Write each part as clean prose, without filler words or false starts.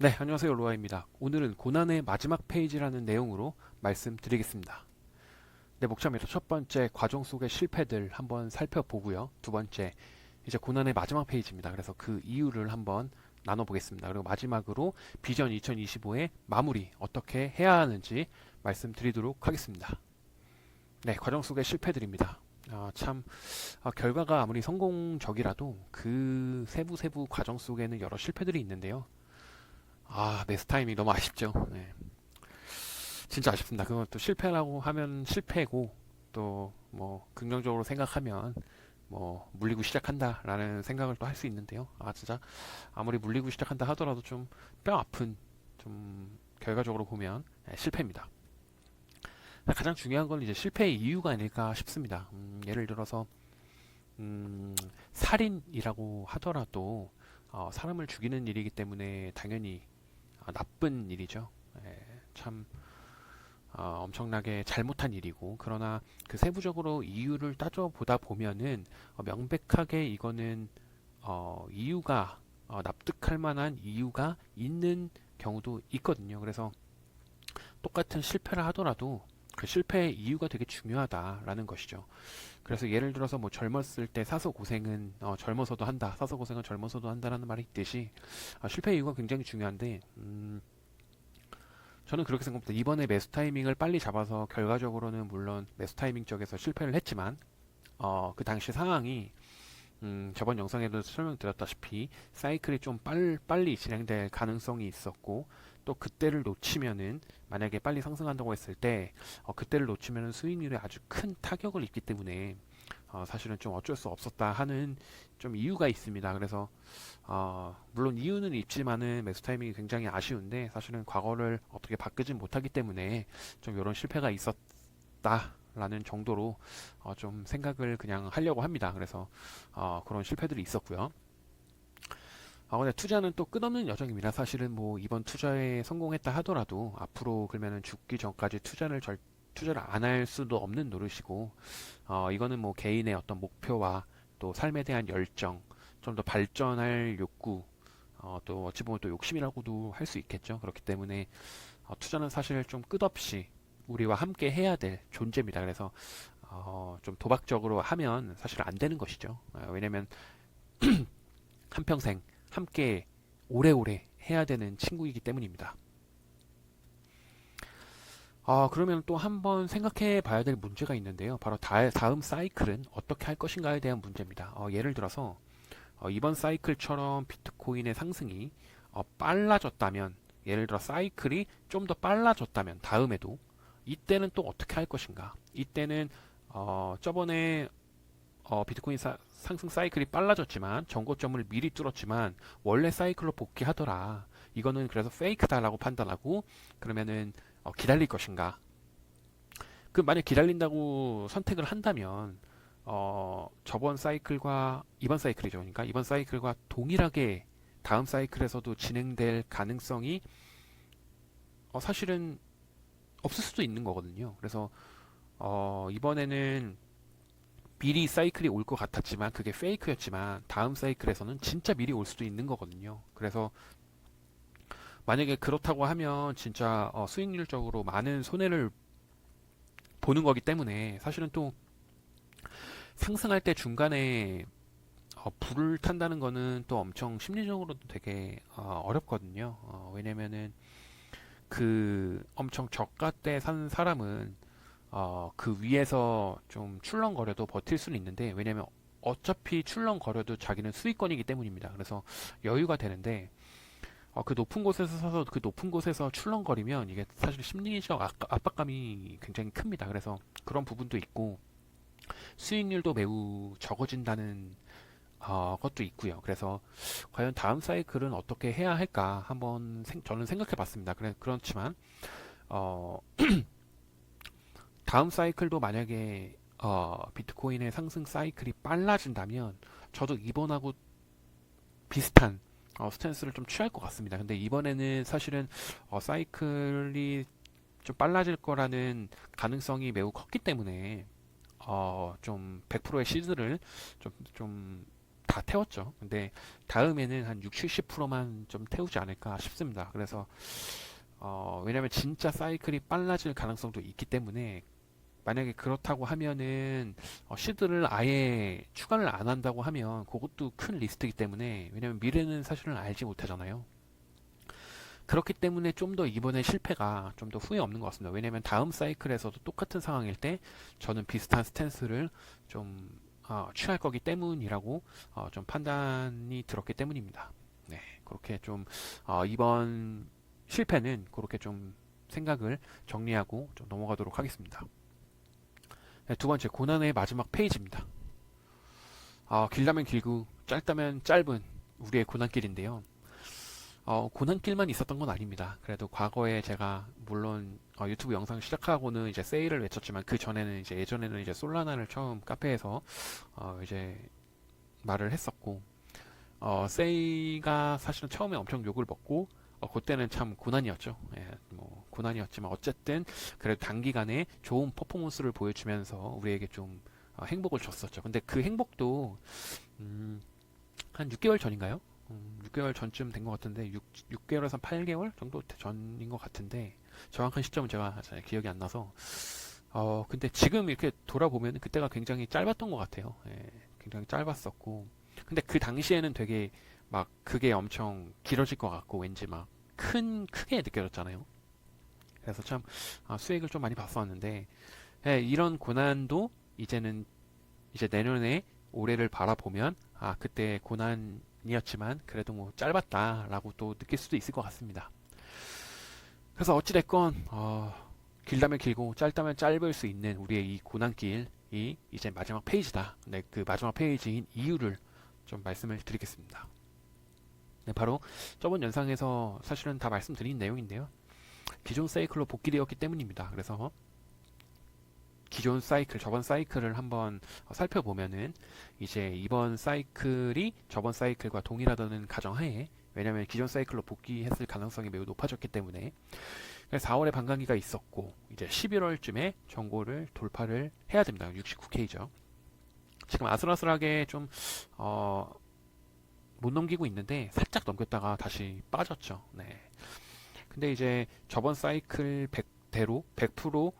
네, 안녕하세요. 로아입니다. 오늘은 고난의 마지막 페이지라는 내용으로 말씀드리겠습니다. 네, 목차입니다. 첫 번째, 과정 속의 실패들 한번 살펴보고요. 두 번째, 이제 고난의 마지막 페이지입니다. 그래서 그 이유를 한번 나눠보겠습니다. 그리고 마지막으로 비전 2025의 마무리 어떻게 해야 하는지 말씀드리도록 하겠습니다. 네, 과정 속의 실패들입니다. 결과가 아무리 성공적이라도 그 세부 과정 속에는 여러 실패들이 있는데요. 매스 타임이 너무 아쉽죠. 네. 진짜 아쉽습니다. 그건 또 실패라고 하면 실패고 또 뭐 긍정적으로 생각하면 뭐 물리고 시작한다라는 생각을 또 할 수 있는데요. 진짜 아무리 물리고 시작한다 하더라도 좀 뼈 아픈 좀 결과적으로 보면 실패입니다. 가장 중요한 건 이제 실패의 이유가 아닐까 싶습니다. 예를 들어서 살인이라고 하더라도 사람을 죽이는 일이기 때문에 당연히 나쁜 일이죠. 예, 참 엄청나게 잘못한 일이고, 그러나 그 세부적으로 이유를 따져보다 보면은 명백하게 이거는 이유가 납득할 만한 이유가 있는 경우도 있거든요. 그래서 똑같은 실패를 하더라도 그 실패의 이유가 되게 중요하다라는 것이죠. 그래서 예를 들어서 뭐 젊었을 때 사서 고생은 젊어서도 한다, 사서 고생은 젊어서도 한다라는 말이 있듯이 실패의 이유가 굉장히 중요한데, 저는 그렇게 생각합니다. 이번에 매수 타이밍을 빨리 잡아서 결과적으로는 물론 매수 타이밍 쪽에서 실패를 했지만 그 당시 상황이 저번 영상에도 설명드렸다시피 사이클이 좀 빨리 진행될 가능성이 있었고, 또 그때를 놓치면은 만약에 빨리 상승한다고 했을 때 그때를 놓치면은 수익률에 아주 큰 타격을 입기 때문에 사실은 좀 어쩔 수 없었다 하는 좀 이유가 있습니다. 그래서 물론 이유는 있지만은 매수 타이밍이 굉장히 아쉬운데, 사실은 과거를 어떻게 바꾸진 못하기 때문에 좀 이런 실패가 있었다라는 정도로 좀 생각을 그냥 하려고 합니다. 그래서 그런 실패들이 있었고요. 근데 투자는 또 끝없는 여정입니다. 사실은 뭐 이번 투자에 성공했다 하더라도 앞으로 그러면은 죽기 전까지 투자를 안 할 수도 없는 노릇이고, 이거는 뭐 개인의 어떤 목표와 또 삶에 대한 열정, 좀 더 발전할 욕구, 또 어찌 보면 또 욕심이라고도 할 수 있겠죠. 그렇기 때문에 투자는 사실 좀 끝없이 우리와 함께 해야 될 존재입니다. 그래서 좀 도박적으로 하면 사실 안 되는 것이죠. 왜냐면 한평생 함께 오래오래 해야 되는 친구이기 때문입니다. 그러면 또 한번 생각해 봐야 될 문제가 있는데요. 바로 다음 사이클은 어떻게 할 것인가에 대한 문제입니다. 예를 들어서 이번 사이클처럼 비트코인의 상승이 빨라졌다면, 예를 들어 사이클이 좀 더 빨라졌다면 다음에도 이때는 또 어떻게 할 것인가? 이때는 저번에 비트코인 상승 사이클이 빨라졌지만 전고점을 미리 뚫었지만 원래 사이클로 복귀하더라. 이거는 그래서 페이크다라고 판단하고 그러면은 기다릴 것인가? 그 만약 기다린다고 선택을 한다면 저번 사이클과 이번 사이클이죠. 그러니까 이번 사이클과 동일하게 다음 사이클에서도 진행될 가능성이 사실은 없을 수도 있는 거거든요. 그래서 이번에는 미리 사이클이 올 것 같았지만 그게 페이크였지만 다음 사이클에서는 진짜 미리 올 수도 있는 거거든요. 그래서 만약에 그렇다고 하면 진짜 수익률적으로 많은 손해를 보는 거기 때문에, 사실은 또 상승할 때 중간에 불을 탄다는 거는 또 엄청 심리적으로도 되게 어렵거든요. 왜냐면은 그 엄청 저가 때 산 사람은 그 위에서 좀 출렁거려도 버틸 수는 있는데, 왜냐면 어차피 출렁거려도 자기는 수익권이기 때문입니다. 그래서 여유가 되는데 그 높은 곳에서 사서 그 높은 곳에서 출렁거리면 이게 사실 심리적 압박감이 굉장히 큽니다. 그래서 그런 부분도 있고 수익률도 매우 적어진다는 것도 있고요. 그래서 과연 다음 사이클은 어떻게 해야 할까 한번 저는 생각해 봤습니다. 그렇지만 어, 다음 사이클도 만약에 비트코인의 상승 사이클이 빨라진다면 저도 이번하고 비슷한 스탠스를 좀 취할 것 같습니다. 근데 이번에는 사실은 사이클이 좀 빨라질 거라는 가능성이 매우 컸기 때문에 좀 100%의 시드를 좀 다 태웠죠. 근데 다음에는 한 6, 70%만 좀 태우지 않을까 싶습니다. 그래서 왜냐면 진짜 사이클이 빨라질 가능성도 있기 때문에 만약에 그렇다고 하면은 시드를 아예 추가를 안 한다고 하면 그것도 큰 리스크이기 때문에 왜냐면 미래는 사실은 알지 못하잖아요. 그렇기 때문에 좀 더 이번에 실패가 좀 더 후회 없는 것 같습니다. 왜냐면 다음 사이클에서도 똑같은 상황일 때 저는 비슷한 스탠스를 좀 취할 거기 때문이라고 좀 판단이 들었기 때문입니다. 네, 그렇게 좀 이번 실패는 그렇게 좀 생각을 정리하고 좀 넘어가도록 하겠습니다. 네, 두 번째 고난의 마지막 페이지입니다. 길다면 길고 짧다면 짧은 우리의 고난길인데요. 고난길만 있었던 건 아닙니다. 그래도 과거에 제가 물론 유튜브 영상 시작하고는 이제 세일을 외쳤지만 그 전에는 이제 예전에는 이제 솔라나를 처음 카페에서 이제 말을 했었고 세이가 사실은 처음에 엄청 욕을 먹고 그때는 참 고난이었죠. 예, 뭐 고난이었지만 어쨌든 그래도 단기간에 좋은 퍼포먼스를 보여주면서 우리에게 좀 행복을 줬었죠. 근데 그 행복도 한 6개월 전인가요? 6개월 전쯤 된 것 같은데 6개월에서 8개월 정도 전인 것 같은데 정확한 시점은 제가 잘 기억이 안 나서 근데 지금 이렇게 돌아보면 그때가 굉장히 짧았던 것 같아요. 예, 굉장히 짧았었고 근데 그 당시에는 되게 막 그게 엄청 길어질 것 같고 왠지 막 크게 느껴졌잖아요. 그래서 참 수익을 좀 많이 봤었는데 예, 이런 고난도 이제는 이제 내년에 올해를 바라보면 그때 고난이었지만 그래도 뭐 짧았다라고 또 느낄 수도 있을 것 같습니다. 그래서 어찌됐건 길다면 길고 짧다면 짧을 수 있는 우리의 이 고난길이 이제 마지막 페이지다. 네, 그 마지막 페이지인 이유를 좀 말씀을 드리겠습니다. 네, 바로 저번 영상에서 사실은 다 말씀드린 내용인데요. 기존 사이클로 복귀되었기 때문입니다. 그래서 기존 사이클, 저번 사이클을 한번 살펴보면은 이제 이번 사이클이 저번 사이클과 동일하다는 가정하에 왜냐하면 기존 사이클로 복귀했을 가능성이 매우 높아졌기 때문에 4월에 반감기가 있었고 이제 11월쯤에 전고를 돌파를 해야 됩니다. 69K죠. 지금 아슬아슬하게 좀 못 넘기고 있는데 살짝 넘겼다가 다시 빠졌죠. 네. 근데 이제 저번 사이클 100대로 100%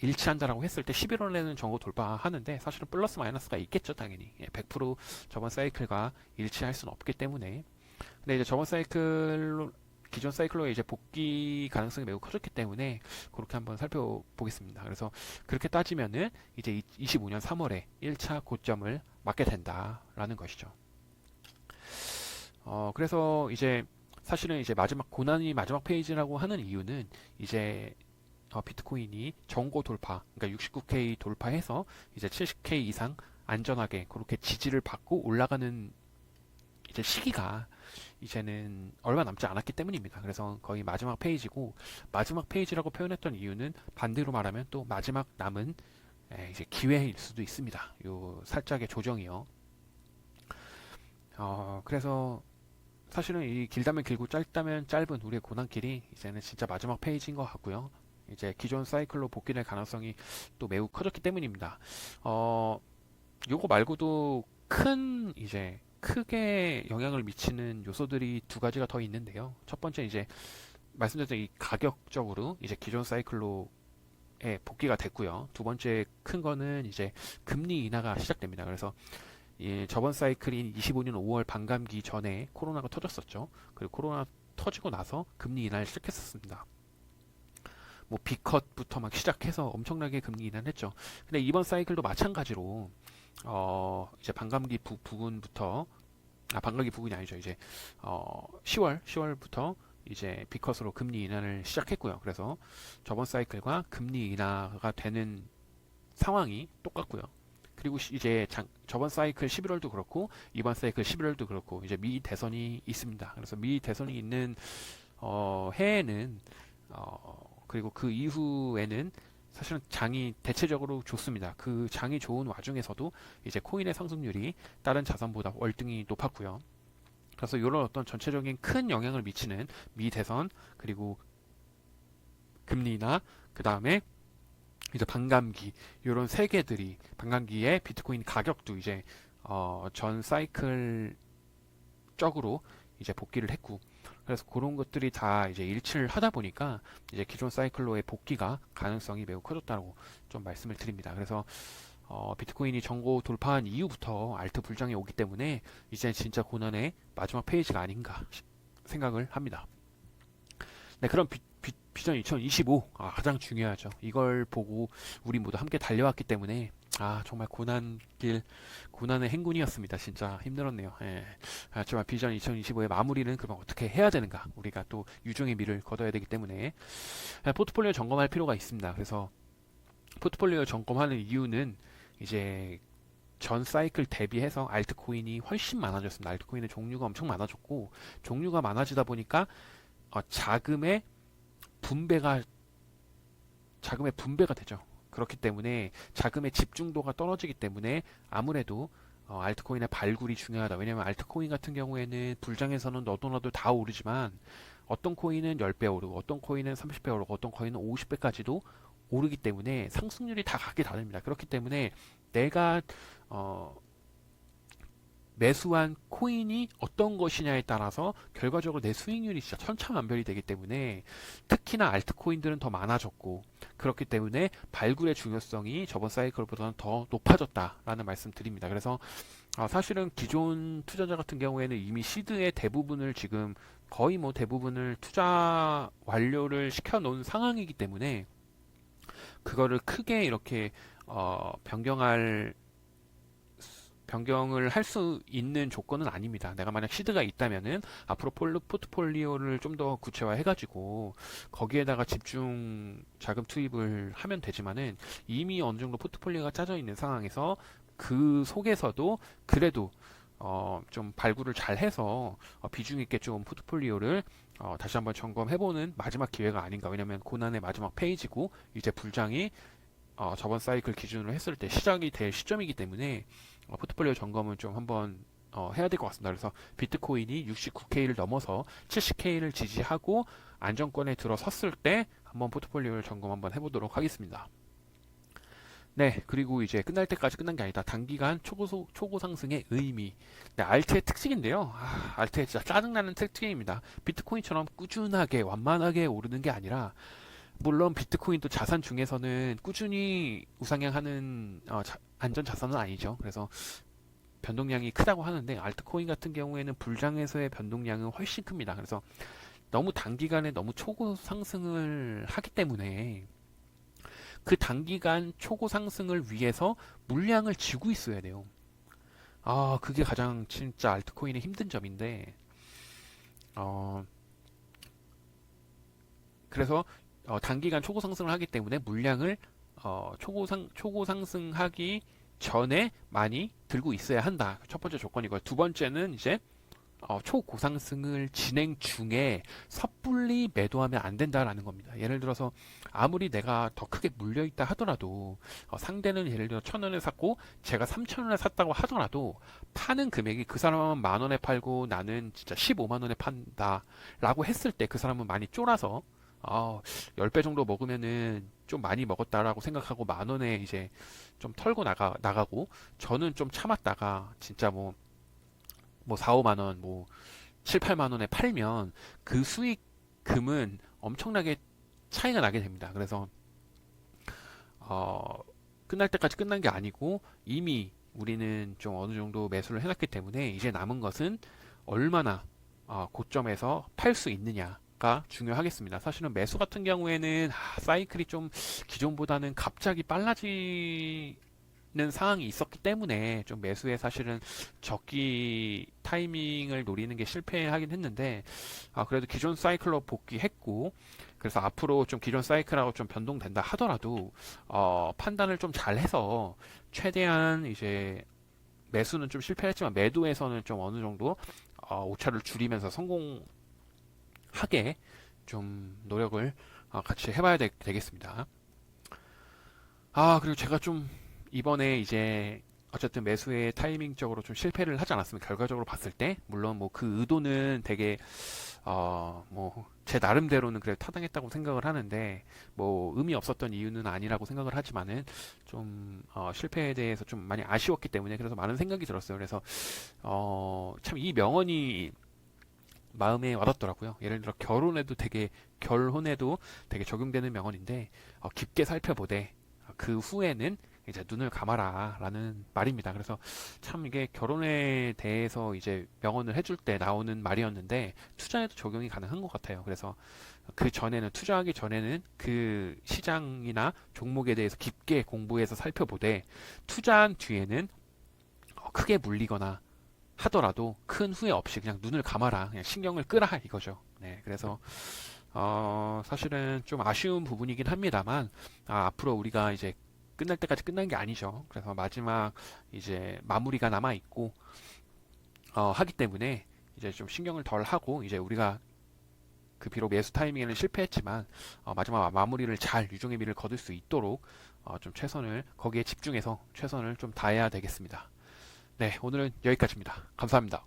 일치한다라고 했을 때 11월에는 전고 돌파하는데 사실은 플러스 마이너스가 있겠죠, 당연히. 100% 저번 사이클과 일치할 수는 없기 때문에. 근데 이제 저번 사이클 기존 사이클로의 이제 복귀 가능성이 매우 커졌기 때문에 그렇게 한번 살펴보겠습니다. 그래서 그렇게 따지면은 이제 25년 3월에 1차 고점을 맞게 된다라는 것이죠. 그래서 이제 사실은 이제 마지막 고난이 마지막 페이지라고 하는 이유는 이제 비트코인이 전고 돌파, 그러니까 69K 돌파해서 이제 70K 이상 안전하게 그렇게 지지를 받고 올라가는 이제 시기가 이제는 얼마 남지 않았기 때문입니다. 그래서 거의 마지막 페이지고 마지막 페이지라고 표현했던 이유는 반대로 말하면 또 마지막 남은 이제 기회일 수도 있습니다. 요 살짝의 조정이요. 그래서 사실은 이 길다면 길고 짧다면 짧은 우리의 고난길이 이제는 진짜 마지막 페이지인 것 같고요. 이제 기존 사이클로 복귀될 가능성이 또 매우 커졌기 때문입니다. 요거 말고도 큰 이제 크게 영향을 미치는 요소들이 두 가지가 더 있는데요. 첫 번째 이제 말씀드렸던 이 가격적으로 이제 기존 사이클로에 복귀가 됐고요. 두 번째 큰 거는 이제 금리 인하가 시작됩니다. 그래서 저번 사이클인 25년 5월 반감기 전에 코로나가 터졌었죠. 그리고 코로나 터지고 나서 금리 인하를 시작했었습니다. 뭐 B컷부터 막 시작해서 엄청나게 금리 인하를 했죠. 근데 이번 사이클도 마찬가지로 이제 반감기 부근부터 반감기 부근이 아니죠. 이제 10월부터 이제 B컷으로 금리 인하를 시작했고요. 그래서 저번 사이클과 금리 인하가 되는 상황이 똑같고요. 그리고 이제 저번 사이클 11월도 그렇고 이번 사이클 11월도 그렇고 이제 미 대선이 있습니다. 그래서 미 대선이 있는 해에는 그리고 그 이후에는 사실은 장이 대체적으로 좋습니다. 그 장이 좋은 와중에서도 이제 코인의 상승률이 다른 자산보다 월등히 높았고요. 그래서 이런 어떤 전체적인 큰 영향을 미치는 미 대선 그리고 금리나 그 다음에 이제 반감기 이런 세 개들이 반감기에 비트코인 가격도 이제 전 사이클 적으로 이제 복귀를 했고, 그래서 그런 것들이 다 이제 일치를 하다 보니까 이제 기존 사이클로의 복귀가 가능성이 매우 커졌다고 좀 말씀을 드립니다. 그래서 비트코인이 전고 돌파한 이후부터 알트 불장이 오기 때문에 이제 진짜 고난의 마지막 페이지가 아닌가 생각을 합니다. 네, 그럼 비전 2025 가장 중요하죠. 이걸 보고 우리 모두 함께 달려왔기 때문에 정말 고난의 행군이었습니다. 진짜 힘들었네요. 예. 하지만 비전 2025의 마무리는 그럼 어떻게 해야 되는가? 우리가 또 유종의 미를 거둬야 되기 때문에 포트폴리오 점검할 필요가 있습니다. 그래서 포트폴리오 점검하는 이유는 이제 전 사이클 대비해서 알트코인이 훨씬 많아졌습니다. 알트코인의 종류가 엄청 많아졌고 종류가 많아지다 보니까 자금의 분배가 되죠. 그렇기 때문에 자금의 집중도가 떨어지기 때문에 아무래도 알트코인의 발굴이 중요하다. 왜냐하면 알트코인 같은 경우에는 불장에서는 너도 다 오르지만 어떤 코인은 10배 오르고 어떤 코인은 30배 오르고 어떤 코인은 50배까지도 오르기 때문에 상승률이 다 각기 다릅니다. 그렇기 때문에 내가 매수한 코인이 어떤 것이냐에 따라서 결과적으로 내 수익률이 진짜 천차만별이 되기 때문에 특히나 알트코인들은 더 많아졌고 그렇기 때문에 발굴의 중요성이 저번 사이클보다는 더 높아졌다라는 말씀 드립니다. 그래서 사실은 기존 투자자 같은 경우에는 이미 시드의 대부분을 지금 거의 뭐 대부분을 투자 완료를 시켜 놓은 상황이기 때문에 그거를 크게 이렇게 변경을 할 수 있는 조건은 아닙니다. 내가 만약 시드가 있다면은 앞으로 포트폴리오를 좀 더 구체화해가지고 거기에다가 집중 자금 투입을 하면 되지만은 이미 어느 정도 포트폴리오가 짜져 있는 상황에서 그 속에서도 그래도 좀 발굴을 잘 해서 비중 있게 좀 포트폴리오를 다시 한번 점검해보는 마지막 기회가 아닌가. 왜냐면 고난의 마지막 페이지고 이제 불장이 저번 사이클 기준으로 했을 때 시작이 될 시점이기 때문에 포트폴리오 점검을 좀 한번 해야 될 것 같습니다. 그래서 비트코인이 69K를 넘어서 70K를 지지하고 안정권에 들어섰을 때 한번 포트폴리오를 점검 한번 해보도록 하겠습니다. 네, 그리고 이제 끝날 때까지 끝난 게 아니다. 단기간 초고 상승의 의미. 네, 알트의 특징인데요. 알트의 진짜 짜증나는 특징입니다. 비트코인처럼 꾸준하게 완만하게 오르는 게 아니라 물론 비트코인도 자산 중에서는 꾸준히 우상향하는 안전 자산은 아니죠. 그래서 변동량이 크다고 하는데 알트코인 같은 경우에는 불장에서의 변동량은 훨씬 큽니다. 그래서 너무 단기간에 너무 초고 상승을 하기 때문에 그 단기간 초고 상승을 위해서 물량을 쥐고 있어야 돼요. 그게 가장 진짜 알트코인의 힘든 점인데 그래서 단기간 초고 상승을 하기 때문에 물량을 초고 상승하기 전에 많이 들고 있어야 한다. 첫 번째 조건이고요. 두 번째는 이제 초고상승을 진행 중에 섣불리 매도하면 안 된다라는 겁니다. 예를 들어서 아무리 내가 더 크게 물려있다 하더라도 상대는 예를 들어 1,000원에 샀고 제가 3,000원에 샀다고 하더라도 파는 금액이 그 사람은 10,000원에 팔고 나는 진짜 15만원에 판다 라고 했을 때 그 사람은 많이 쫄아서 10배 정도 먹으면은 좀 많이 먹었다라고 생각하고 10,000원에 이제 좀 털고 나가고 저는 좀 참았다가 진짜 뭐 4, 5만 원, 7, 8만 원에 팔면 그 수익금은 엄청나게 차이가 나게 됩니다. 그래서 끝날 때까지 끝난 게 아니고 이미 우리는 좀 어느 정도 매수를 해놨기 때문에 이제 남은 것은 얼마나 고점에서 팔 수 있느냐가 중요하겠습니다. 사실은 매수 같은 경우에는 사이클이 좀 기존보다는 갑자기 빨라지는 상황이 있었기 때문에 좀 매수에 사실은 적기 타이밍을 노리는 게 실패하긴 했는데 그래도 기존 사이클로 복귀했고 그래서 앞으로 좀 기존 사이클하고 좀 변동된다 하더라도 판단을 좀 잘해서 최대한 이제 매수는 좀 실패했지만 매도에서는 좀 어느 정도 오차를 줄이면서 성공하게 좀 노력을 같이 해봐야 되겠습니다. 그리고 제가 좀 이번에 이제 어쨌든 매수의 타이밍적으로 좀 실패를 하지 않았으면 결과적으로 봤을 때 물론 뭐 그 의도는 되게 뭐 제 나름대로는 그래 타당했다고 생각을 하는데 뭐 의미 없었던 이유는 아니라고 생각을 하지만은 좀 실패에 대해서 좀 많이 아쉬웠기 때문에 그래서 많은 생각이 들었어요. 그래서 참 이 명언이 마음에 와닿더라고요. 예를 들어 결혼에도 되게 적용되는 명언인데 깊게 살펴보되 그 후에는 이제 눈을 감아라 라는 말입니다. 그래서 참 이게 결혼에 대해서 이제 명언을 해줄 때 나오는 말이었는데 투자에도 적용이 가능한 것 같아요. 그래서 그 전에는 투자하기 전에는 그 시장이나 종목에 대해서 깊게 공부해서 살펴보되 투자한 뒤에는 크게 물리거나 하더라도 큰 후회 없이 그냥 눈을 감아라, 그냥 신경을 끄라 이거죠. 네, 그래서 사실은 좀 아쉬운 부분이긴 합니다만 앞으로 우리가 이제 끝날 때까지 끝난 게 아니죠. 그래서 마지막 이제 마무리가 남아 있고 하기 때문에 이제 좀 신경을 덜 하고 이제 우리가 그 비록 매수 타이밍에는 실패했지만 마지막 마무리를 잘 유종의 미를 거둘 수 있도록 좀 최선을 거기에 집중해서 최선을 좀 다해야 되겠습니다. 네, 오늘은 여기까지입니다. 감사합니다.